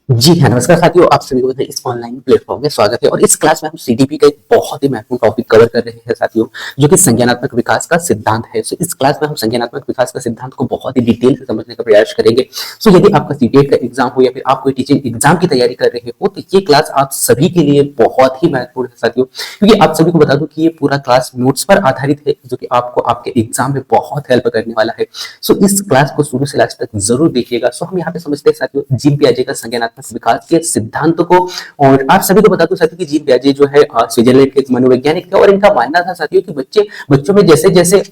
जी हाँ, नमस्कार साथियों, आप सभी को इस ऑनलाइन प्लेटफॉर्म में स्वागत है। और इस क्लास में हम सीडीपी का एक बहुत ही महत्वपूर्ण टॉपिक कवर कर रहे हैं साथियों, जो कि संज्ञानात्मक विकास का सिद्धांत है। सो इस क्लास में हम संज्ञानात्मक विकास का सिद्धांत को बहुत ही डिटेल से समझने का प्रयास करेंगे। सो यदि आपका सीटेट का एग्जाम हो या फिर आप कोई टीचिंग एग्जाम की तैयारी कर रहे हो, तो ये क्लास आप सभी के लिए बहुत ही महत्वपूर्ण है साथियों, क्योंकि आप सभी को बता दूं कि ये पूरा क्लास नोट्स पर आधारित है, जो कि आपको आपके एग्जाम में बहुत हेल्प करने वाला है। सो इस क्लास को शुरू से लास्ट तक जरूर देखिएगा। सो हम यहाँ पे समझते हैं साथियों जीन पियाजे का संज्ञानात्मक विकास के सिद्धांत को। और आप सभी को बता दूं साथियों कि जीन पियाजे जो है स्विट्जरलैंड के एक मनोवैज्ञानिक थे, और इनका मानना था साथियों कि बच्चों में जैसे जैसे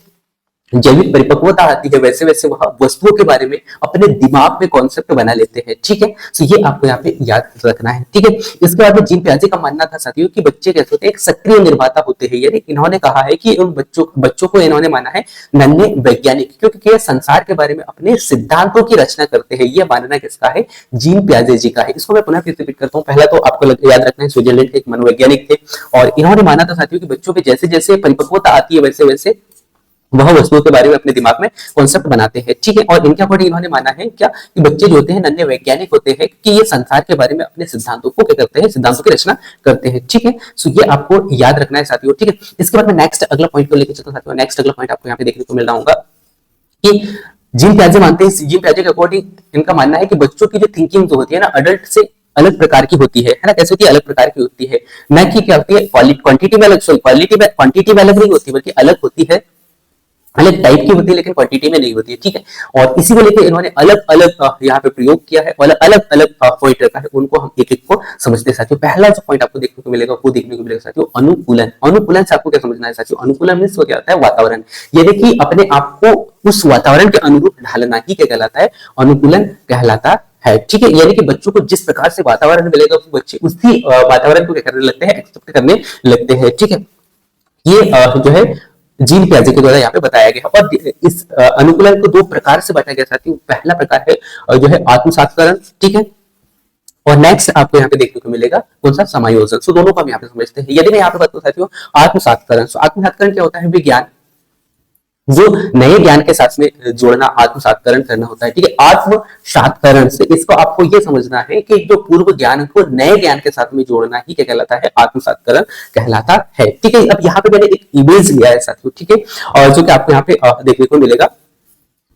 जैविक परिपक्वता आती है, वैसे वैसे वह वस्तुओं के बारे में अपने दिमाग में कॉन्सेप्ट बना लेते हैं। ठीक है, तो ये आपको यहाँ पे याद रखना है। ठीक है, इसके बाद में जीन पियाजे का मानना था साथियों कि बच्चे कैसे होते हैं, एक सक्रिय निर्माता होते हैं। यानी इन्होंने कहा है कि उन बच्चों को इन्होंने माना है नन्हे वैज्ञानिक, क्योंकि ये संसार के बारे में अपने सिद्धांतों की रचना करते हैं। ये मानना किसका है? जीन पियाजे जी का है। इसको मैं पुनः फिर से रिपीट करता हूँ। पहला तो आपको याद रखना है, स्विट्जरलैंड के एक मनोवैज्ञानिक थे, और इन्होंने माना था साथियों कि बच्चों में जैसे जैसे परिपक्वता आती है, वैसे वैसे वह वस्तुओं के बारे में अपने दिमाग में कॉन्सेप्ट बनाते हैं। ठीक है, और इनके अकॉर्डिंग इन्होंने माना है क्या कि बच्चे जो होते हैं नन्हे वैज्ञानिक होते हैं, कि ये संसार के बारे में अपने सिद्धांतों को क्या करते हैं, सिद्धांतों की रचना करते हैं। ठीक है, सो ये आपको याद रखना है साथियों। ठीक है, इसके बाद में नेक्स्ट अगला पॉइंट को लेकर चलता हूं साथियों। नेक्स्ट अगला पॉइंट आपको यहाँ पे देखने को मिल रहा होगा कि जीन पियाजे मानते हैं, जीन पियाजे के अकॉर्डिंग इनका मानना है कि बच्चों की जो थिंकिंग जो होती है ना, अडल्ट से अलग प्रकार की होती है ना, कैसे होती है? अलग प्रकार की होती है। न कि क्या होती है क्वांटिटी में अलग, सॉरी क्वांटिटी में अलग नहीं होती, बल्कि अलग होती है, अलग टाइप की होती है, लेकिन क्वांटिटी में नहीं होती है। ठीक है, और इसी को लेकर इन्होंने अलग अलग यहाँ पे प्रयोग किया है, और अलग अलग पॉइंट रखा है। उनको हम एक एक को समझते हैं साथियों। पहला जो पॉइंट आपको देखने को मिलेगा, वो देखने को मिलेगा साथियों अनुकूलन। अनुकूलन से आपको क्या समझना है साथियों? अनुकूलन मीन्स क्या होता है? वातावरण। यानी कि अपने आप को उस वातावरण के अनुरूप ढालना ही क्या कहलाता है? अनुकूलन कहलाता है। ठीक है, यानी कि बच्चों को जिस प्रकार से वातावरण मिलेगा, वो बच्चे उसी वातावरण को क्या करने लगते हैं? एक्सेप्ट करने लगते हैं। ठीक है, ये जो है जीन पियाजे के द्वारा यहाँ पे बताया गया। और इस अनुकूलन को दो प्रकार से बांटा गया साथियों। पहला प्रकार है जो है आत्मसात्करण। ठीक है, और नेक्स्ट आपको यहाँ पे देखने को मिलेगा कौन सा? समायोजन। सो दोनों को हम यहाँ पे समझते हैं। यदि मैं यहाँ पे बताऊं साथियों आत्मसात्करण, सो आत्मसात्करण क्या होता है? विज्ञान जो नए ज्ञान के साथ में जोड़ना, आत्मसात्करण करना होता है। ठीक है, आत्मसात्करण से इसको आपको ये समझना है कि जो पूर्व ज्ञान को नए ज्ञान के साथ में जोड़ना ही क्या कहलाता है? आत्मसात्करण कहलाता है। ठीक है, अब यहाँ पे मैंने एक इमेज लिया है साथियों। ठीक है, और जो कि आपको यहाँ पे देखने को मिलेगा,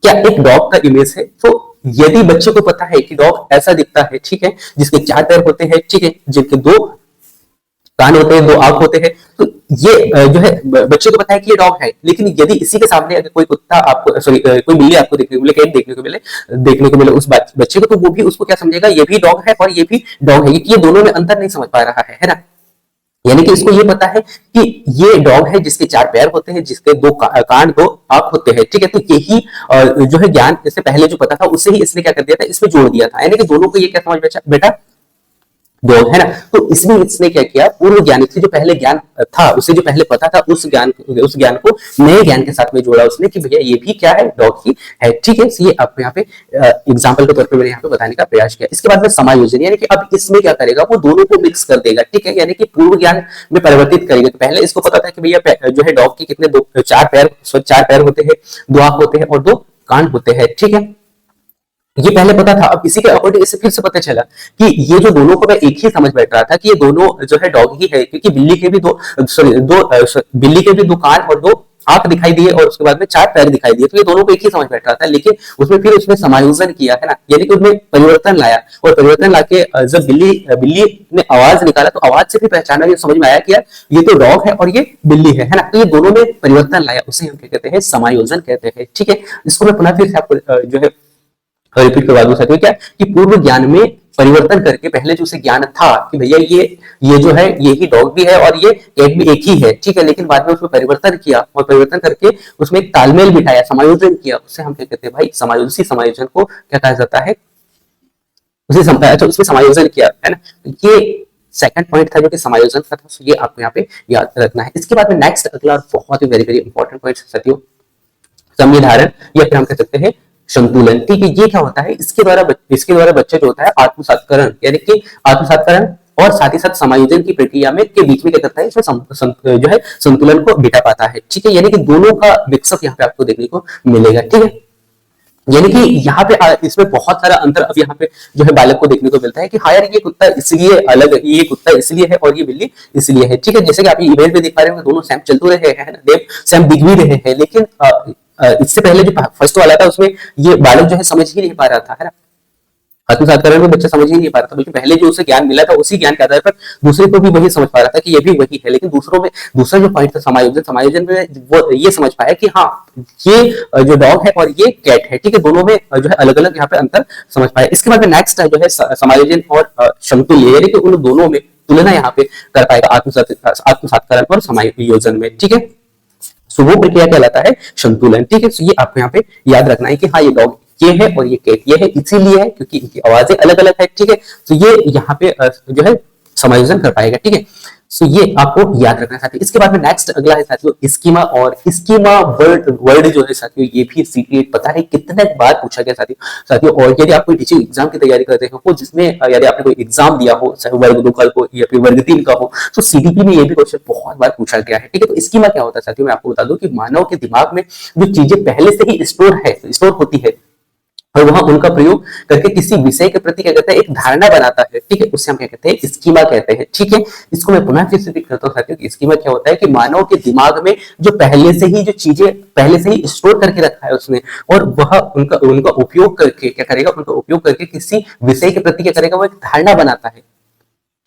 क्या एक डॉग का इमेज है। तो यदि बच्चे को पता है कि डॉग ऐसा दिखता है, ठीक है, जिसके चार पैर होते हैं, ठीक है, जिनके दो कान होते हैं, दो आंख होते हैं, तो ये जो है बच्चे को पता है कि ये डॉग है। लेकिन यदि इसी के सामने अगर कोई कुत्ता आपको, सॉरी कोई बिल्ली आपको देखने को मिले, कैट देखने को मिले उस बच्चे को, तो वो भी उसको क्या समझेगा? ये भी डॉग है और ये भी डॉग है। ये दोनों में अंतर नहीं समझ पा रहा है ना। यानी कि इसको ये पता है कि ये डॉग है जिसके चार पैर होते हैं, जिसके दो कान, दो आंख होते हैं। ठीक है, तो यही जो है ज्ञान इससे पहले जो पता था, उससे ही इसने क्या कर दिया था? इसमें जोड़ दिया था। यानी कि दोनों को ये क्या समझ बेटा? डॉग है ना। तो इसमें इसने क्या किया? पूर्व ज्ञान से जो पहले ज्ञान था, उसे जो पहले पता था, उस ज्ञान को नए ज्ञान के साथ में जोड़ा उसने कि भैया ये भी क्या है? डॉग ही है। ठीक है, ये आपको यहाँ पे एग्जाम्पल के तौर पे मैंने यहाँ पे बताने का प्रयास किया। इसके बाद में समायोजन, यानी कि अब इसमें क्या करेगा? वो दोनों को मिक्स कर देगा। ठीक है, यानी कि पूर्व ज्ञान में परिवर्तित करेगा। तो पहले इसको पता था कि भैया जो है डॉग के कितने चार पैर होते हैं, दो आंख होते हैं और दो कान होते हैं। ठीक है, ये पहले पता था। अब इसी के अकॉर्डिंग इससे फिर से पता चला कि ये जो दोनों को मैं एक ही समझ बैठ रहा था कि ये दोनों जो है डॉग ही है, क्योंकि बिल्ली के भी बिल्ली के भी दो कान और दो आंख दिखाई दिए, और उसके बाद में चार पैर दिखाई दिए। तो ये दोनों को एक ही समझ बैठ रहा था। लेकिन उसमें समायोजन किया है ना, यानी कि उसमें परिवर्तन लाया, और परिवर्तन लाके जब बिल्ली ने आवाज निकाला, तो आवाज से भी पहचाना, ये समझ में आया कि यार ये तो डॉग है और ये बिल्ली है ना। तो ये दोनों में परिवर्तन लाया, उसे हम क्या कहते हैं? समायोजन कहते हैं। ठीक है, इसको मैं पुनः फिर से आपको जो है रिपीट करवा दूं साथियों, क्या कि पूर्व ज्ञान में परिवर्तन करके, पहले जो उसे ज्ञान था कि भैया ये जो है ये ही डॉग भी है और ये कैट भी एक ही है। ठीक है, लेकिन बाद में उसमें परिवर्तन किया, और परिवर्तन करके उसमें एक तालमेल बिठाया, समायोजन किया, उससे हम क्या कहते हैं भाई? समायोजन को क्या कहा जाता है? उसमें समायोजन किया है ना। ये सेकंड पॉइंट था जो कि समायोजन का था। ये आपको यहाँ पे याद रखना है। इसके बाद में नेक्स्ट अगला और बहुत ही वेरी वेरी इंपॉर्टेंट पॉइंट साथियों, संविधारण, या फिर हम कह सकते हैं संतुलन। ठीक है, ये क्या होता है? इसके द्वारा बच्चे जो होता है आत्मसात्करण, यानी कि आत्मसात्करण और साथ ही साथ समायोजन की प्रक्रिया में के बीच में क्या करता है? इसमें जो है संतुलन को बिठा पाता है। ठीक है, यानी कि दोनों का मिक्सअप यहाँ पे आपको देखने को मिलेगा। ठीक है, यानी कि यहाँ पे इसमें बहुत सारा अंतर अब यहाँ पे जो है बालक को देखने को मिलता है कि हाँ यार ये कुत्ता इसलिए अलग है, ये कुत्ता इसलिए है और ये बिल्ली इसलिए है। ठीक है, जैसे कि आप इमेज में देख पा रहे हो दोनों सेम चल तो रहे हैं ना, देव सेम दिख भी रहे हैं, लेकिन इससे पहले जो फर्स्ट वाला था उसमें ये बालक जो है समझ ही नहीं पा रहा था, है ना। आत्मसात्करण में बच्चा समझ ही नहीं पा रहा था, बल्कि पहले जो उसे ज्ञान मिला था उसी ज्ञान के आधार पर दूसरे को भी वही समझ पा रहा था कि ये भी वही है। लेकिन दूसरों में दूसरा जो पॉइंट था समायोजन, समायोजन में वो ये समझ पाया कि हाँ ये जो डॉग है और ये कैट है, ठीक है, दोनों में जो है अलग अलग यहाँ पे अंतर समझ पाया। इसके बाद में नेक्स्ट जो है समायोजन और समतुल्य, यानी कि उन दोनों में तुलना यहाँ पे कर पाएगा आत्मसात्करण और समायोजन में। ठीक है, सो वो प्रक्रिया कहलाता है संतुलन। ठीक है, सो ये आपको यहाँ पे याद रखना है कि हाँ ये डॉग ये है और ये कैट ये है, इसीलिए है क्योंकि इनकी आवाजें अलग अलग है। ठीक है, तो ये यहाँ पे जो है समायोजन कर पाएगा। ठीक है, सो ये आपको याद रखना है साथियों। इसके बाद में नेक्स्ट अगला है साथियों स्कीमा, और स्कीमा वर्ड जो है साथियों ये भी सीटी पता है कितने बार पूछा गया साथियों। और यदि आप कोई टीचिंग एग्जाम की तैयारी करते हो जिसमें यदि आपने कोई एग्जाम दिया हो चाहे वर्ग 2 का हो या फिर वर्ग 3 का हो, तो सीटीपी में ये भी क्वेश्चन बहुत बार पूछा गया है। ठीक है, तो स्कीमा क्या होता है साथियों, मैं आपको बता दूं कि मानव के दिमाग में जो चीजें पहले से ही स्टोर होती है और वहां उनका प्रयोग करके किसी विषय के प्रति क्या कहते हैं एक धारणा बनाता है। ठीक है, उससे हम क्या कहते हैं स्कीमा कहते हैं। ठीक है, इसको मैं पुनः फिर से रिपीट करता हूँ साथियों कि स्कीमा क्या होता है कि मानव के दिमाग में जो पहले से ही जो चीजें पहले से ही स्टोर करके रखा है उसने, और वह उनका उनका उपयोग करके क्या करेगा, उनका उपयोग करके किसी विषय के प्रति क्या करेगा, वो एक धारणा बनाता है,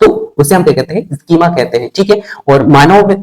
तो उसे हम क्या कहते हैं स्कीमा कहते हैं। ठीक है, और मानव में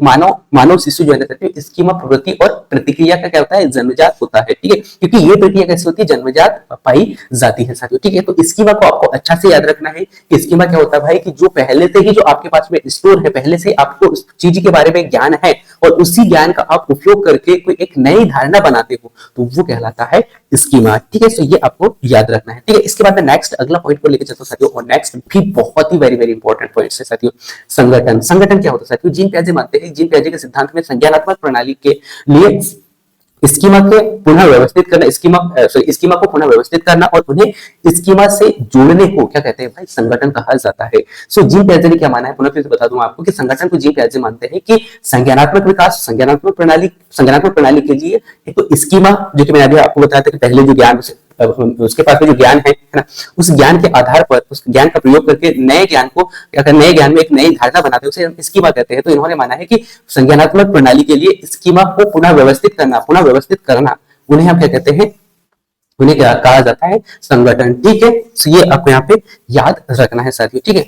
मानव शिशु जो है स्कीमा प्रवृत्ति और प्रतिक्रिया का क्या होता है जन्मजात होता है। ठीक है, क्योंकि ये प्रक्रिया कैसे होती है जन्मजात पाई जाती है साथियों। ठीक है, तो स्कीमा को आपको अच्छा से याद रखना है कि स्कीमा क्या होता है भाई, कि जो पहले से ही जो आपके पास में स्टोर है, पहले से आपको उस चीज के बारे में ज्ञान है और उसी ज्ञान का आप उपयोग करके कोई एक नई धारणा बनाते हो, तो वो कहलाता है स्कीमा। ठीक है, तो ये आपको याद रखना है। ठीक है, इसके बाद में नेक्स्ट अगला पॉइंट को लेकर चलता हूं साथियों, और नेक्स्ट भी बहुत ही वेरी वेरी इंपॉर्टेंट पॉइंट है साथियों, संगठन। संगठन क्या होता है साथियों, जीन पियाजे मानते हैं जीन पियाजे के सिद्धांत में संज्ञानात्मक प्रणाली के लिए स्कीमा के पुनः व्यवस्थित करना, स्कीमा को पुनः व्यवस्थित करना और उन्हें स्कीमा से जोड़ने को क्या कहते हैं भाई, संगठन कहा जाता है। सो जीन पियाजे ने क्या माना है, पुनः फिर से बता दूं आपको कि संगठन को जीन पियाजे मानते हैं कि संज्ञानात्मक विकास, संज्ञानात्मक प्रणाली के लिए एक तो स्कीमा, जो कि मैंने अभी आपको बताया था कि पहले जो ज्ञान उसके पास में जो ज्ञान है ना, उस ज्ञान के आधार पर उस ज्ञान का प्रयोग करके नए ज्ञान को क्या करना, नए ज्ञान में एक नई धारणा बनाते हैं, उसे स्कीमा कहते हैं। तो इन्होंने माना है कि संज्ञानात्मक प्रणाली के लिए स्कीमा को पुनः व्यवस्थित करना उन्हें हम क्या कहते हैं, उन्हें क्या कहा जाता है, संगठन। ठीक है, तो ये आपको यहाँ पे याद रखना है साथियों। ठीक है,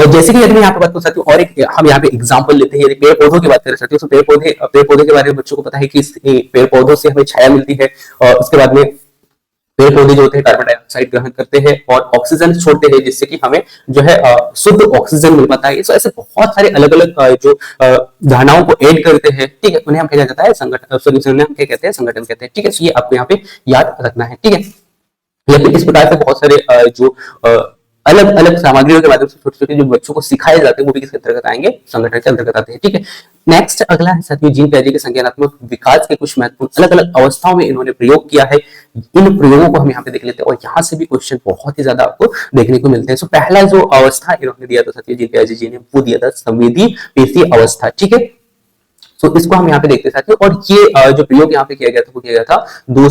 जैसे कि यदि मैं यहाँ पे बात करूं साथियों, और एक हम यहाँ पे एग्जांपल लेते हैं, यदि पेड़ पौधों की बात करें साथियों, तो पेड़ पौधे के बारे में बच्चों को पता है कि पेड़ पौधों से हमें छाया मिलती है, और उसके बाद में पेड़ पौधे जो होते हैं कार्बन डाइऑक्साइड ग्रहण करते हैं और ऑक्सीजन छोड़ते हैं, जिससे कि हमें जो है शुद्ध ऑक्सीजन मिल पाता है। तो ऐसे बहुत सारे अलग अलग जो धारणाओं को ऐड करते हैं, ठीक है, उन्हें हम क्या जाता है संगठन, हम क्या कहते हैं संगठन कहते हैं। ठीक है, तो ये आपको यहाँ पे याद रखना है। ठीक है, या फिर इस प्रकार से बहुत सारे जो अलग अलग सामग्रियों के माध्यम से छोटे छोटे जो बच्चों को सिखाए जाते हैं वो भी किसके अंतर्गत आएंगे, संगठन के अंतर्गत आते हैं। ठीक है, नेक्स्ट अगला है साथियों जीन पियाजे के संज्ञानात्मक विकास के कुछ महत्वपूर्ण अलग अलग अवस्थाओं में इन्होंने प्रयोग किया है। इन प्रयोगों को हम यहाँ पे देख लेते हैं और यहाँ से भी क्वेश्चन बहुत ही ज्यादा आपको देखने को मिलते हैं। सो पहला जो अवस्था इन्होंने दिया था साथियों जीन पियाजे जी ने, वो दिया था संवेदी पेशी अवस्था। ठीक है, तो इसको हम यहाँ पे देखते हैं साथियों, और ये जो प्रयोग यहाँ पे किया गया था वो किया गया था 0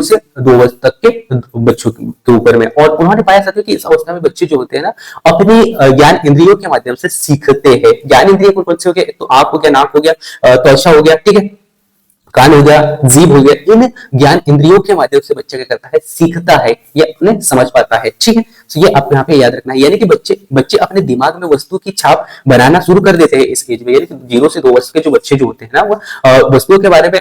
से 2 वर्ष तक के बच्चों के ऊपर में। और उन्होंने पाया साथियों कि इस अवस्था में बच्चे जो होते हैं ना अपनी ज्ञान इंद्रियों के माध्यम से सीखते हैं। ज्ञान इंद्रिय कौन कौन से हो गए, तो आंख हो गया, नाक हो गया, त्वचा हो गया, ठीक है, कान हो गया, जीभ हो गया, इन ज्ञान इंद्रियों के माध्यम से बच्चा क्या करता है, सीखता है, ये अपने समझ पाता है। ठीक है, तो ये आपको यहाँ पे याद रखना है, यानी कि बच्चे अपने दिमाग में वस्तु की छाप बनाना शुरू कर देते हैं इस एज में। यानी कि 0 से 2 वर्ष के जो बच्चे जो होते हैं ना, वो वस्तुओं के बारे में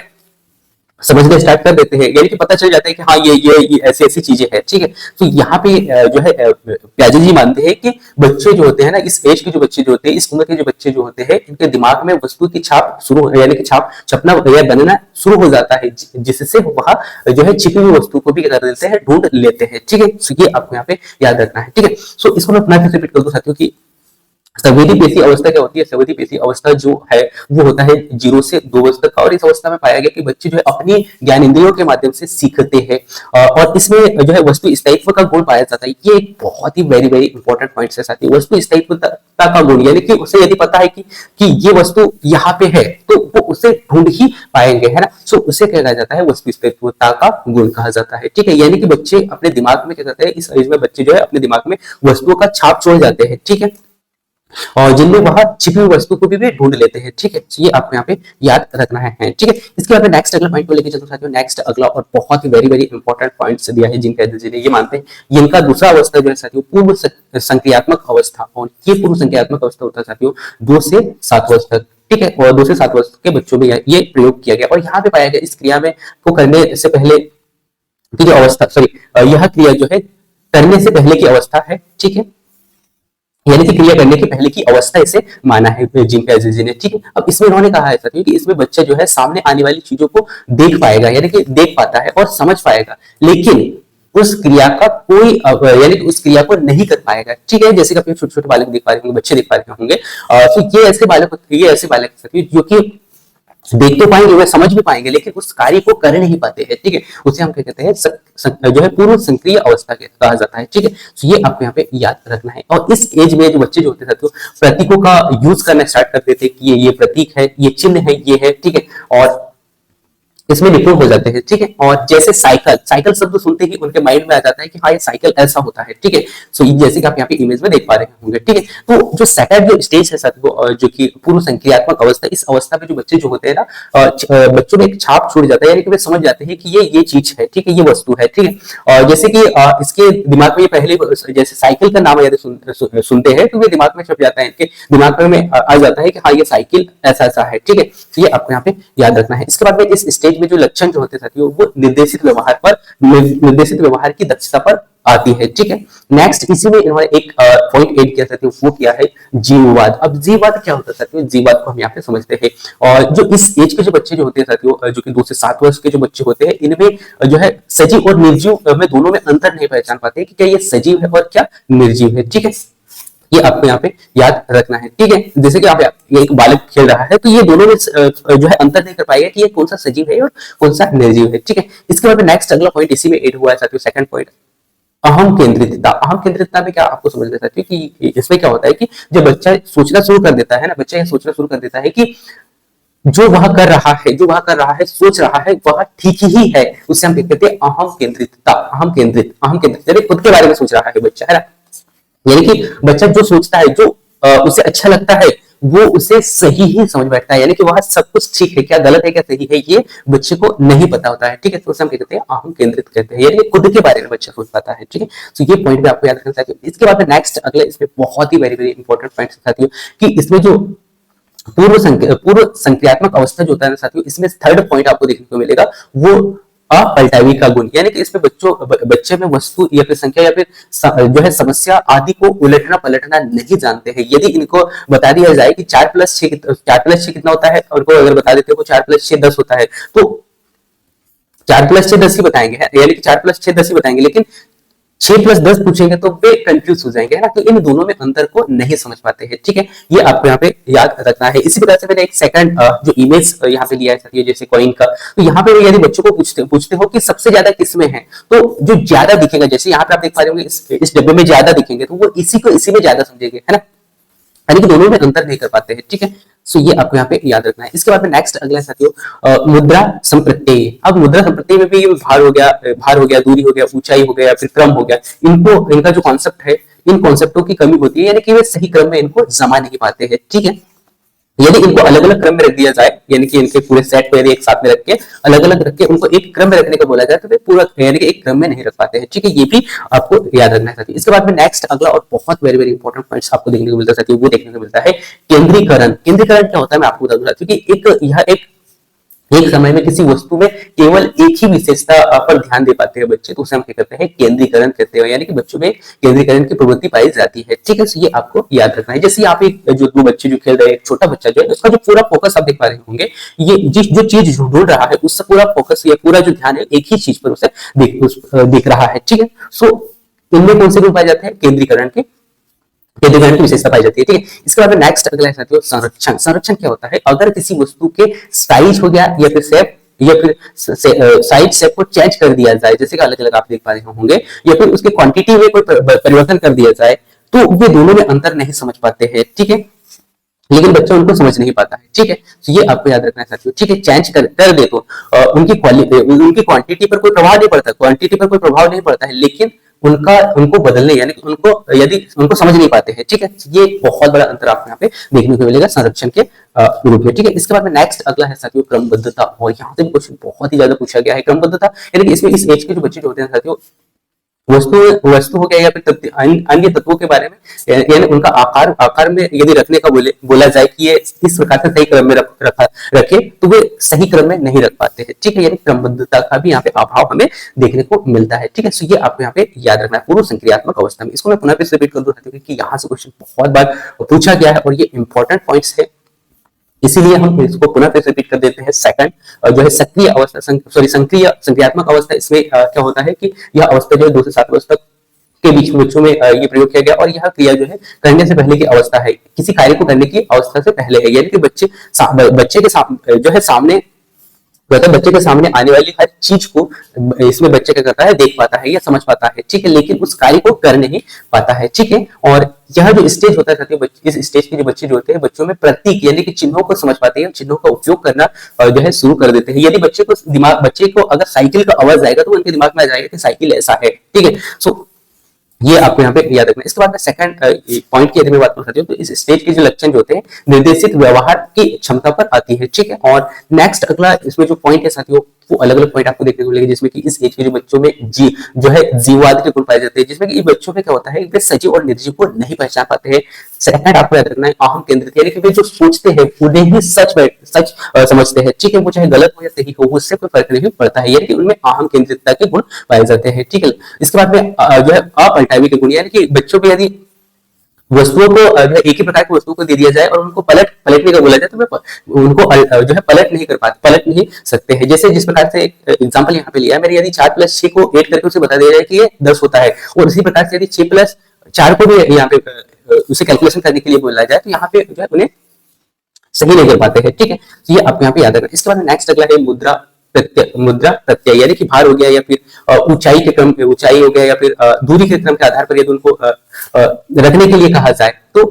समझने स्टार्ट कर देते हैं, यानी कि पता चल जाता है कि हाँ ये ऐसी ऐसी चीजें हैं। ठीक है, तो यहाँ पे जो है प्याजे जी मानते हैं कि बच्चे जो होते हैं ना, इस एज के जो बच्चे जो होते हैं, इस उम्र के जो बच्चे जो होते हैं, इनके दिमाग में वस्तु की छाप शुरू, यानी कि छाप छपना या बनना शुरू हो जाता है, जिससे वह जो है छिपी हुई वस्तु को भी क्या कर देते हैं, ढूंढ लेते हैं। ठीक है, तो ये आपको यहाँ पे याद रखना है। ठीक है, सो इसको मैं पुनः रिपीट कर दूं साथियों की संवेदी पेशी अवस्था क्या होती है? संवेदी पेशी अवस्था जो है वो होता है 0 से 2 वर्ष तक का, और इस अवस्था में पाया गया कि बच्चे जो है अपनी ज्ञान इंद्रियों के माध्यम से सीखते हैं, और इसमें जो है वस्तु स्थायित्व का गुण पाया जाता है। ये एक बहुत ही वेरी वेरी इंपॉर्टेंट पॉइंट है साथी, वस्तु स्थायित्व का गुण, यानी कि उसे यदि पता है कि ये वस्तु यहाँ पे है तो वो उसे ढूंढ ही पाएंगे, है ना। सो उसे कहा जाता है वस्तु स्थायित्वता का गुण कहा जाता है, ठीक है। यानी कि बच्चे अपने दिमाग में क्या करते हैं, इस एज में बच्चे जो है अपने दिमाग में वस्तुओं का छाप छोड़ जाते हैं, ठीक है, और जिनमें वह छिपी हुई वस्तु को भी ढूंढ लेते हैं, ठीक है। ये आपको यहाँ पे याद रखना है, ठीक है। इसके बाद में नेक्स्ट अगला पॉइंट को लेकर चलते साथियों। नेक्स्ट अगला और बहुत ही वेरी वेरी इंपॉर्टेंट पॉइंट्स दिया है जिनका जिन्हें ये मानते हैं इनका दूसरा अवस्था जो है साथियों पूर्व संक्रियात्मक अवस्था, और ये पूर्व संक्रियात्मक अवस्था होता है साथियों 2 से 7 वर्ष तक, ठीक है। और 2 से 7 वर्ष के बच्चों में ये प्रयोग किया गया, और यहाँ पे पाया गया इस क्रिया में को करने से पहले की जो अवस्था, सॉरी यह क्रिया जो है करने से पहले की अवस्था है, ठीक है, यानी कि क्रिया करने के पहले की अवस्था इसे माना है जिम पैजेजी ने, ठीक है। अब इसमें इन्होंने कहा है साथियों कि इसमें बच्चा जो है सामने आने वाली चीजों को देख पाएगा, यानी कि देख पाता है और समझ पाएगा, लेकिन उस क्रिया का कोई यानी कि उस क्रिया को नहीं कर पाएगा, ठीक है। जैसे कि आप छोटे छोटे बालक देख पा रहे होंगे, बच्चे देख पा रहे होंगे, तो ये ऐसे बालक साथियों जो कि देख तो पाएंगे, वह समझ भी पाएंगे, लेकिन उस कार्य को कर नहीं पाते हैं, ठीक है। उसे हम क्या कहते हैं जो है पूर्व संक्रिय अवस्था कहा जाता है, ठीक है। तो ये आपको यहाँ पे याद रखना है। और इस एज में जो बच्चे जो होते हैं प्रतीकों का यूज करना स्टार्ट कर देते हैं कि ये प्रतीक है, ये चिन्ह है, ये है, ठीक है, और इसमें निपुण हो जाते हैं, ठीक है। और जैसे साइकिल, साइकिल शब्द सुनते ही उनके माइंड में आ जाता है कि हाँ ये साइकिल ऐसा होता है, ठीक है। सो जैसे कि आप यहाँ पे इमेज में देख पा रहे होंगे, ठीक है। तो जो सेकंड जो स्टेज है साथियों जो कि पूर्व संक्रियात्मक अवस्था, इस अवस्था में जो बच्चे जो होते हैं ना बच्चों में एक छाप छूट जाता है, यानी कि वे समझ जाते हैं कि ये चीज है, ठीक है, ये वस्तु है, ठीक है। और जैसे कि इसके दिमाग में पहले जैसे साइकिल का नाम यदि सुनते हैं तो वे दिमाग में छप जाता है, इनके दिमाग में आ जाता है कि हाँ ये साइकिल ऐसा ऐसा है, ठीक है। तो ये आपको यहाँ पे याद रखना है। इसके बाद में इस स्टेज में जो लक्षण जो होते साथियों वो निर्देशित व्यवहार की दक्षता पर आती है, ठीक है। नेक्स्ट इसी में इन्होंने एक पॉइंट ऐड किया साथियों, वो किया है जीववाद। अब जीववाद क्या होता है साथियों? जीववाद को हम यहाँ पे समझते हैं, और जो इस एज के जो बच्चे जो होते हैं साथियों जो कि 2 से 7 वर्ष के जो बच्चे होते हैं, इनमें जो है सजीव और निर्जीव में दोनों में अंतर नहीं पहचान पाते कि क्या ये सजीव है और क्या निर्जीव है, ठीक है। ये आपको यहाँ पे याद रखना है, ठीक है। जैसे कि आप ये एक बालक खेल रहा है तो ये दोनों में जो है अंतर नहीं कर पाएगा कि ये कौन सा सजीव है और कौन सा निर्जीव है, ठीक है। इसके बाद नेक्स्ट अगला पॉइंट इसी में ऐड हुआ है साथियों, सेकंड पॉइंट अहम केंद्रितता। अहम केंद्रितता में क्या आपको समझ लेना चाहिए कि इसमें क्या होता है कि जब बच्चा सोचना शुरू कर देता है ना, बच्चा ये सोचना शुरू कर देता है कि जो वह कर रहा है सोच रहा है वह ठीक ही है, उससे हम कहते हैं अहम केंद्रितता। अहम केंद्रित यानी खुद के बारे में सोच रहा है बच्चा, है ना। यानी कि बच्चा जो सोचता है, जो उसे अच्छा लगता है, वो उसे सही ही समझ बैठता है, यानी कि वह सब कुछ ठीक है, क्या गलत है क्या सही है ये बच्चे को नहीं पता होता है, ठीक है। तो उसे हम कहते हैं अहम केंद्रित कहते हैं, यानी खुद के बारे में बच्चा सोच पाता है, ठीक है। तो ये पॉइंट भी आपको याद रखना चाहिए। इसके बाद नेक्स्ट अगले इसमें बहुत ही वेरी वेरी इंपॉर्टेंट पॉइंट साथियों कि इसमें जो पूर्व संक्रियात्मक अवस्था जो होता है साथियों, इसमें थर्ड पॉइंट आपको देखने को मिलेगा वो अपलटावी का गुण, यानी कि इसमें बच्चे में वस्तु या फिर संख्या या फिर जो है समस्या आदि को उलटना पलटना नहीं जानते हैं। यदि इनको बता दिया जाए कि 4+6 कितना होता है, और उनको अगर बता देते हो 4+6 10 होता है, तो 4+6 10 ही बताएंगे, यानी कि 4+6 10 ही बताएंगे, लेकिन 6+10 पूछेंगे तो वे कंफ्यूज हो जाएंगे, है ना। तो इन दोनों में अंतर को नहीं समझ पाते हैं, ठीक है। ये आपको यहाँ पे याद रखना है। इसी प्रकार से मैंने एक सेकंड जो इमेज यहाँ पे लिया है साथियों, जैसे कॉइन का, तो यहाँ पे यदि बच्चों को पूछते हो कि सबसे ज्यादा किसमें है, तो जो ज्यादा दिखेगा, जैसे यहाँ पे आप देख पा रहे होंगे इस डब्बे में ज्यादा दिखेंगे, तो वो इसी को इसी में ज्यादा समझेंगे, है ना, यानी कि दोनों में अंतर नहीं कर पाते हैं, ठीक है। सो ये आपको यहाँ पे याद रखना है। इसके बाद में नेक्स्ट अगला साथियों मुद्रा संप्रत्यय। अब मुद्रा संप्रत्यय में भी ये भार हो गया, दूरी हो गया, ऊंचाई हो गया, फिर क्रम हो गया, इनका जो कॉन्सेप्ट है, इन कॉन्सेप्टों की कमी होती है, यानी कि वे सही क्रम में इनको जमा नहीं पाते हैं, ठीक है। यदि इनको अलग अलग क्रम में रख दिया जाए, यानी कि इनके पूरे सेट को यदि एक साथ में रख के अलग अलग रख के उनको एक क्रम में रखने को बोला जाए तो वे पूरा यानी कि एक क्रम में नहीं रख पाते हैं, ठीक है। ये भी आपको याद रखना है साथियों। इसके बाद में नेक्स्ट अगला और बहुत वेरी वेरी इंपॉर्टेंट पॉइंट्स आपको देखने को मिलता है साथियों, वो देखने को मिलता है केंद्रीकरण। केंद्रीकरण क्या होता है मैं आपको बता दूंगा, क्योंकि यह एक समय में किसी वस्तु में केवल एक ही विशेषता पर ध्यान दे पाते हैं बच्चे, तो उसे हम क्या कहते हैं केंद्रीकरण कहते हैं, यानी कि बच्चों में केंद्रीकरण की प्रवृत्ति पाई जाती है, ठीक है। ये आपको याद रखना है। जैसे आप एक जो 2 बच्चे जो खेल रहे हैं, एक छोटा बच्चा जो है उसका जो पूरा फोकस आप देख पा रहे होंगे, ये जो चीज ढूंढ रहा है उससे पूरा फोकस या पूरा जो ध्यान है एक ही चीज पर उसे देख रहा है, ठीक है। सो इनमें कौन से गुण पाए जाते हैं? केंद्रीकरण के केंद्रीकरण की विशेषता पाई जाती है। ठीक है, इसके बाद में नेक्स्ट अगला है साथियों संरक्षण। संरक्षण क्या होता है? अगर किसी वस्तु के साइज हो गया या फिर शेप या फिर साइज शेप को चेंज कर दिया जाए, जैसे कि अलग अलग आप देख पा रहे होंगे, या फिर उसके क्वांटिटी में कोई परिवर्तन कर दिया जाए, तो वे दोनों में अंतर नहीं समझ पाते हैं। ठीक है, लेकिन बच्चा उनको समझ नहीं पाता है। ठीक है, तो ये आपको याद रखना है साथियों। ठीक है, चेंज कर दे तो उनकी क्वालिटी, उनकी क्वांटिटी पर कोई प्रभाव नहीं पड़ता, क्वांटिटी पर कोई प्रभाव नहीं पड़ता है, लेकिन उनको बदलने यानी उनको यदि उनको समझ नहीं पाते हैं। ठीक है, ये बहुत बड़ा अंतर आपको यहाँ पे देखने को मिलेगा संरक्षण के रूप में। ठीक है, इसके बाद में नेक्स्ट अगला है साथियों क्रमबद्धता, और यहाँ से क्वेश्चन बहुत ही ज्यादा पूछा गया है। क्रमबद्धता यानी कि इसमें इस एज के जो बच्चे होते हैं साथियों, वस्तु वस्तु हो गया या फिर अन्य तत्वों के बारे में, यानी उनका आकार में यदि रखने का बोला जाए कि ये इस प्रकार से सही क्रम में रखे, तो वे सही क्रम में नहीं रख पाते हैं। ठीक है, यानी क्रमबद्धता का भी यहाँ पे अभाव हमें देखने को मिलता है। ठीक है, सो ये आपको यहाँ पे याद रखना है पूर्व संक्रियात्मक अवस्था में। इसको मैं पुनः फिर से रिपीट कर दूं कि यहाँ से क्वेश्चन बहुत बार पूछा गया है और ये इंपॉर्टेंट पॉइंट्स है, इसीलिए हम इसको पुनः फिर से रिपीट कर देते हैं। सेकंड जो है सक्रिय अवस्था, सॉरी संक्रियात्मक अवस्था, इसमें क्या होता है कि यह अवस्था जो है 2 से 7 वर्ष तक के बीच में बच्चों में ये प्रयोग किया गया, और यह क्रिया जो है करने से पहले की अवस्था है, किसी कार्य को करने की अवस्था से पहले है, यानी कि बच्चे के जो है सामने मतलब बच्चे के सामने आने वाली हर चीज को इसमें बच्चे क्या करता है, देख पाता है या समझ पाता है। ठीक है, लेकिन उस कार्य को कर नहीं पाता है। ठीक है, और यह जो स्टेज होता है साथियों, इस स्टेज के जो बच्चे जो होते हैं, बच्चों में प्रतीक यानी कि चिन्हों को समझ पाते हैं, चिन्हों का उपयोग करना जो है शुरू कर देते हैं। यदि बच्चे को अगर साइकिल का आवाज आएगा तो उनके दिमाग में आ जाएगा कि साइकिल ऐसा है। ठीक है, सो ये आपको यहाँ पे याद रखना है। इसके बाद में सेकंड पॉइंट की यदि मैं बात कर सकती हूँ, तो इस स्टेज के जो लक्षण जो होते हैं निर्देशित व्यवहार की क्षमता पर आती है। ठीक है, और नेक्स्ट अगला इसमें जो पॉइंट है साथियों, वो अलग अलग पॉइंट आपको देखने को मिलेंगे, जिसमें कि इस एज के जो बच्चों में जो है जीववाद के गुण पाए जाते हैं, जिसमें कि बच्चों में क्या होता है, वे सजीव और निर्जीव को नहीं पहचान पाते हैं। सेकंड आपको याद रखना है अहम केंद्रित, यानी कि वे जो सोचते हैं उन्हें ही सच समझते हैं। ठीक है, वो चाहे गलत हो या सही हो, उससे कोई फर्क नहीं पड़ता है, यानी कि उनमें अहम केंद्रितता के गुण पाए जाते हैं। ठीक है, इसके बाद में जो है अपलटावी के गुण, यानी कि बच्चों में यदि वस्तुओं को जो है एक ही प्रकार की वस्तुओं को दे दिया जाए और उनको पलटने का बोला जाए, तो वे उनको जो है पलट नहीं सकते हैं। जैसे जिस प्रकार से एक एग्जांपल यहाँ पे लिया है मैंने, यदि 4 + 6 को ऐड करके उसे बता दिया जाए कि ये 10 होता है, और इसी प्रकार से यदि 6 + 4 को भी यहाँ पे उसे कैलकुलेशन करने के लिए बोला जाए, तो यहाँ पे जो है उन्हें सही नहीं कर पाते हैं। ठीक है, तो ये आपको यहाँ पे याद रखना। इसके बाद नेक्स्ट अगला है मुद्रा प्रत्यय, यानी कि भार हो गया या फिर ऊंचाई हो गया या फिर दूरी के क्रम के आधार पर यदि उनको रखने के लिए कहा जाए तो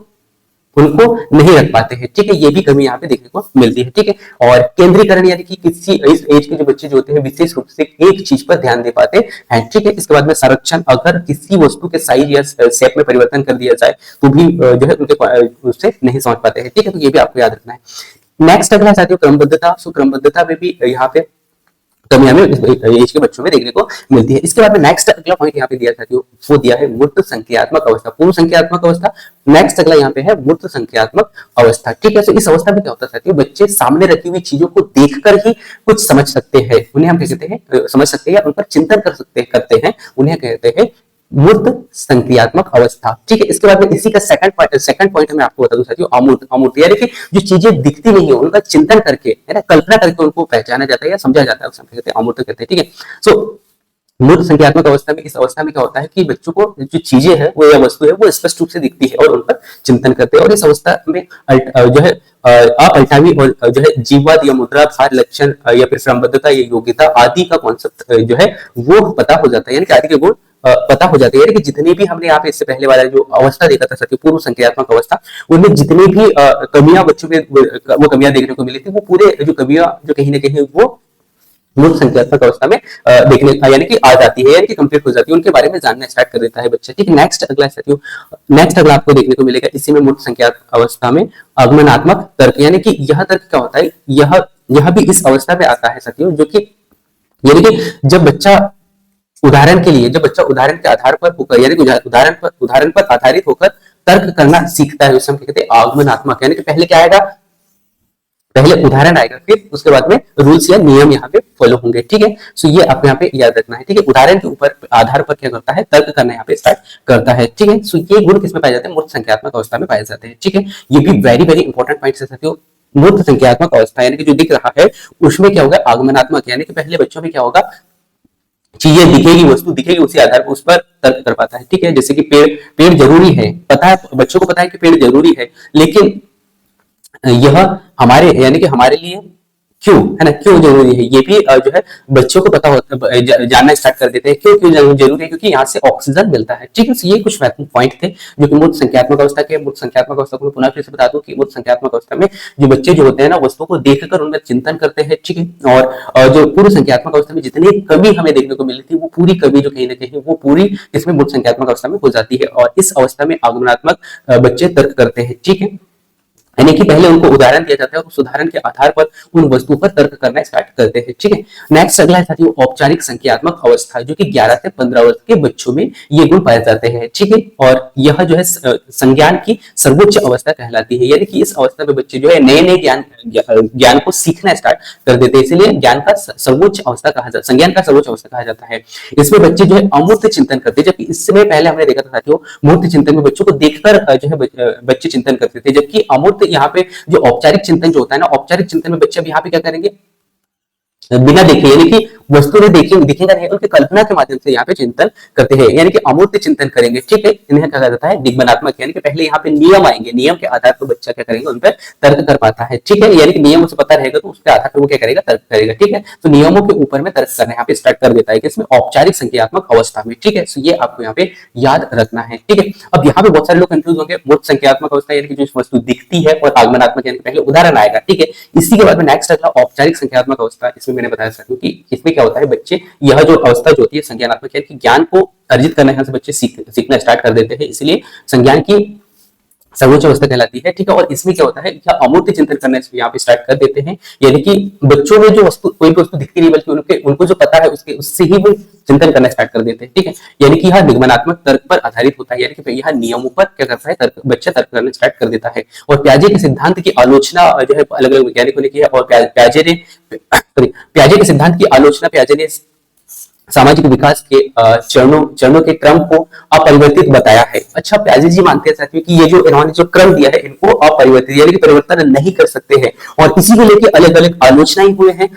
उनको नहीं रख पाते हैं। ठीक है, ये भी कमी यहाँ पे देखने को मिलती है। ठीक है, और केंद्रीकरण यानी कि किसी इस एज के जो बच्चे जो होते हैं विशेष रूप से एक चीज पर ध्यान दे पाते हैं। ठीक है, इसके बाद में संरक्षण, अगर किसी वस्तु के साइज या शेप में परिवर्तन कर दिया जाए तो भी जो है उनके उससे नहीं समझ पाते हैं। ठीक है, तो ये भी आपको याद रखना है। नेक्स्ट अगला साथियों क्रमबद्धता। क्रमबद्धता में भी यहाँ पे कमी हमें एज के बच्चों में देखने को मिलती है। इसके बाद में नेक्स्ट अगला पॉइंट यहाँ पे दिया था, वो दिया है मूर्त संक्रियात्मक अवस्था, पूर्व संक्रियात्मक अवस्था। नेक्स्ट अगला यहाँ पे है मूर्त संक्रियात्मक अवस्था। ठीक है, तो इस अवस्था में क्या होता है, बच्चे सामने रखी हुई चीजों को देखकर ही कुछ समझ सकते हैं, उन्हें हम कहते हैं समझ सकते हैं या उन पर चिंतन करते हैं, उन्हें कहते हैं मूर्त संक्रियात्मक अवस्था। ठीक है, इसके बाद में इसी का सेकंड पॉइंट मैं आपको बता दूं साथियों, अमूर्त, यानी कि जो चीजें दिखती नहीं है उनका चिंतन करके, है ना, कल्पना करके उनको पहचाना जाता है या समझा जाता है, उसे कहते हैं अमूर्त कहते हैं। ठीक है, सो मूर्त संक्रियात्मक अवस्था में, इस अवस्था में क्या होता है कि बच्चों को जो चीजें हैं वो या वस्तु है वो स्पष्ट रूप से दिखती है और उन पर चिंतन करते हैं, और इस अवस्था में जो है अपलटावी और जो है जीववाद या मुद्रा भार लक्षण या फिर क्रमबद्धता या योग्यता आदि का कॉन्सेप्ट जो है वो पता हो जाता है, यानी कि आदि के गुण पता हो जाते हैं। यानी कि जितने भी हमने यहाँ पे इससे पहले वाला जो अवस्था देखा था सत्य पूर्व संक्रियात्मक अवस्था, उनमें जितनी भी कमियां बच्चों में वो कमियां देखने को मिली थी, वो पूरे जो कमियां जो कहीं ना कहीं वो मूर्त संक्रियात्मक अवस्था में देखने यानी कि आ जाती है, यानी कि कंप्लीट हो जाती है, उनके बारे में जानना स्टार्ट कर देता है बच्चा। ठीक है, नेक्स्ट अगला आपको देखने को मिलेगा इसी में मूर्त संक्रियात्मक अवस्था में आगमनात्मक तर्क, यानी कि यह तर्क क्या होता है, यह भी इस अवस्था में आता है साथियों, जो कि यानी कि जब बच्चा उदाहरण के आधार पर होकर, यानी उदाहरण पर आधारित होकर तर्क करना सीखता है, उसे हम कहते हैं आगमनात्मक, यानी कि पहले क्या आएगा, पहले उदाहरण आएगा, फिर उसके बाद में रूल्स या नियम यहाँ पे फॉलो होंगे। ठीक है, सो ये आपको यहाँ पे याद रखना है। ठीक है, उदाहरण के ऊपर आधार पर क्या करता है, तर्क करना यहाँ पे स्टार्ट करता है। ठीक है, सो ये गुण किसमें पाए जाते हैं, मूर्त संक्रियात्मक अवस्था में पाए जाते हैं। ठीक है, ये भी वेरी वेरी इंपॉर्टेंट पॉइंट है साथियों। मूर्त संक्रियात्मक अवस्था यानी कि जो दिख रहा है उसमें क्या होगा, आगमनात्मक, यानी कि पहले बच्चों में क्या होगा, चीजें दिखेगी, वस्तु दिखेगी, उसी आधार पर उस पर तर्क कर पाता है। ठीक है, जैसे कि पेड़ पेड़ जरूरी है, पता है बच्चों को, पता है कि पेड़ जरूरी है, लेकिन यह हमारे यानी कि हमारे लिए क्यों है ना, क्यों जरूरी है, ये भी जो है बच्चों को पता होता जानना स्टार्ट कर देते हैं, क्यों क्यों जरूरी है, क्योंकि यहाँ से ऑक्सीजन मिलता है। ठीक है, ये कुछ महत्वपूर्ण पॉइंट थे जो कि मूर्त संख्यात्मक अवस्था के। मूर्त संख्यात्मक अवस्था को मैं पुनः फिर से बता दूं कि मूर्त संख्यात्मक अवस्था में जो बच्चे जो होते हैं ना, वस्तुओं को देखकर उनका चिंतन करते हैं। ठीक है, और जो पूर्व संख्यात्मक अवस्था में जितनी कमी हमें देखने को मिली थी, वो पूरी कमी जो कहीं ना कहीं वो पूरी इसमें मूर्त संख्यात्मक अवस्था में हो जाती है, और इस अवस्था में आगमनात्मक बच्चे तर्क करते हैं। ठीक है, यानी कि पहले उनको उदाहरण दिया जाता है और उस उदाहरण के आधार पर उन वस्तुओं पर तर्क करना स्टार्ट करते हैं। ठीक है, नेक्स्ट अगला है साथियों औपचारिक संख्यात्मक अवस्था, जो कि 11 से 15 वर्ष के बच्चों में ये गुण पाए जाते हैं। ठीक है, और यह जो है संज्ञान की सर्वोच्च अवस्था कहलाती है, यानी कि इस अवस्था में बच्चे जो है नए नए ज्ञान को सीखना स्टार्ट कर देते हैं, इसलिए ज्ञान का सर्वोच्च अवस्था कहा जाता है, संज्ञान का सर्वोच्च अवस्था कहा जाता है। इसमें बच्चे जो है अमूर्त चिंतन करते हैं, जबकि इसमें पहले हमने देखा था साथियों मूर्त चिंतन में बच्चों को देखकर जो है बच्चे चिंतन करते थे, जबकि अमूर्त यहाँ पे जो औपचारिक चिंतन जो होता है ना, औपचारिक चिंतन में बच्चे अब यहाँ पे क्या करेंगे, बिना देखे यानी कि वस्तु ने दिखेगा नहीं, उनकी कल्पना के माध्यम से यहाँ पे चिंतन करते हैं, यानी कि अमूर्त चिंतन करेंगे। ठीक है, इन्हें कहा जाता है निगमनात्मक, यानी कि पहले यहाँ पे नियम आएंगे, नियम के आधार पर बच्चा क्या करेंगे, उन पर तर्क कर पाता है। ठीक है, यानी कि नियम उसे पता रहेगा तो उसके आधार पर वो क्या करेगा, तर्क करेगा। ठीक है, तो नियमों के ऊपर में तर्क करना यहाँ पे स्टार्ट कर देता है कि इसमें औपचारिक संख्यात्मक अवस्था में। ठीक है, तो ये आपको यहाँ पे याद रखना है। ठीक है, अब यहाँ पे बहुत सारे लोग कंफ्यूज होंगे, मूर्त संख्यात्मक अवस्था यानी कि जो वस्तु दिखती है, और आगमनात्मक यानी कि पहले उदाहरण आएगा। ठीक है, इसी के बाद में नेक्स्ट अगला औपचारिक संख्यात्मक अवस्था, इसमें मैंने बताया कि इसमें क्या होता है, बच्चे यह जो अवस्था जो होती है संज्ञानात्मक है कि ज्ञान को अर्जित करने से बच्चे सीखना स्टार्ट कर देते हैं, इसलिए संज्ञान की सर्वोच्च अवस्था कहलाती है। ठीक है, और इसमें क्या होता है, क्या अमूर्त चिंतन करने से यहाँ पे स्टार्ट कर देते हैं, यानी कि बच्चों में जो वस्तु कोई भी वस्तु दिखती नहीं, बल्कि उनको जो पता है उससे ही वो चिंतन करना स्टार्ट कर देते हैं। ठीक है, यानी कि यह निगमनात्मक तर्क पर आधारित होता है, यानी कि यह नियमों पर क्या करता है, बच्चा तर्क करना स्टार्ट कर देता है। और प्याजे के सिद्धांत की आलोचना जो है अलग अलग वैज्ञानिकों ने की है, और प्याजे के सिद्धांत की आलोचना प्याजे ने सामाजिक विकास के चरणों के क्रम को अपरिवर्तित बताया है। अच्छा, प्याजे जी मानते हैं साथियों कि ये जो इन्होंने जो क्रम दिया है, इनको अपरिवर्तित यानी कि परिवर्तन नहीं कर सकते हैं, और इसी को लेकर अलग अलग आलोचनाएं हुए हैं।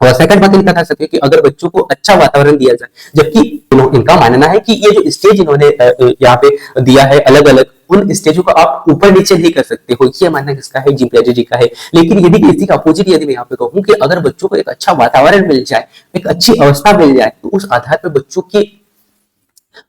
और सेकंड बात इनका कह सकते हैं कि अगर बच्चों को अच्छा वातावरण दिया जाए, जबकि इनका मानना है कि ये जो स्टेज इन्होंने यहाँ पे दिया है अलग अलग, उन स्टेजों को आप ऊपर नीचे नहीं कर सकते हो, ये मानना किसका है, जीन पियाजे जी का है। लेकिन यदि इसी का अपोजिट यदि मैं यहाँ पे कहूँ कि अगर बच्चों को एक अच्छा वातावरण मिल जाए, एक अच्छी अवस्था मिल जाए, तो उस आधार पर बच्चों के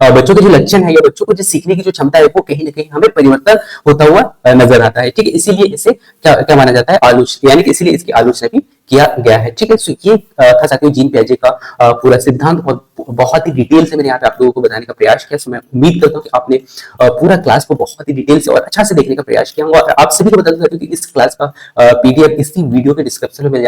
जो लक्षण है या बच्चों को जो सीखने की जो क्षमता है, वो कहीं ना कहीं हमें परिवर्तन होता हुआ नजर आता है। ठीक है, इसीलिए इसे क्या क्या माना जाता है, आलोचना, यानी कि इसीलिए इसकी आलोचना भी किया गया है। ठीक है, तो ये था साथियों जीन पियाजे का पूरा सिद्धांत, और बहुत ही डिटेल से मैंने यहाँ पे आप लोगों को बताने का प्रयास किया। मैं उम्मीद करता हूँ कि आपने पूरा क्लास को बहुत ही डिटेल से और अच्छा से देखने का प्रयास किया होगा। आप सभी को बता दूं कि इस क्लास का पीडीएफ इसी वीडियो के डिस्क्रिप्शन में मिल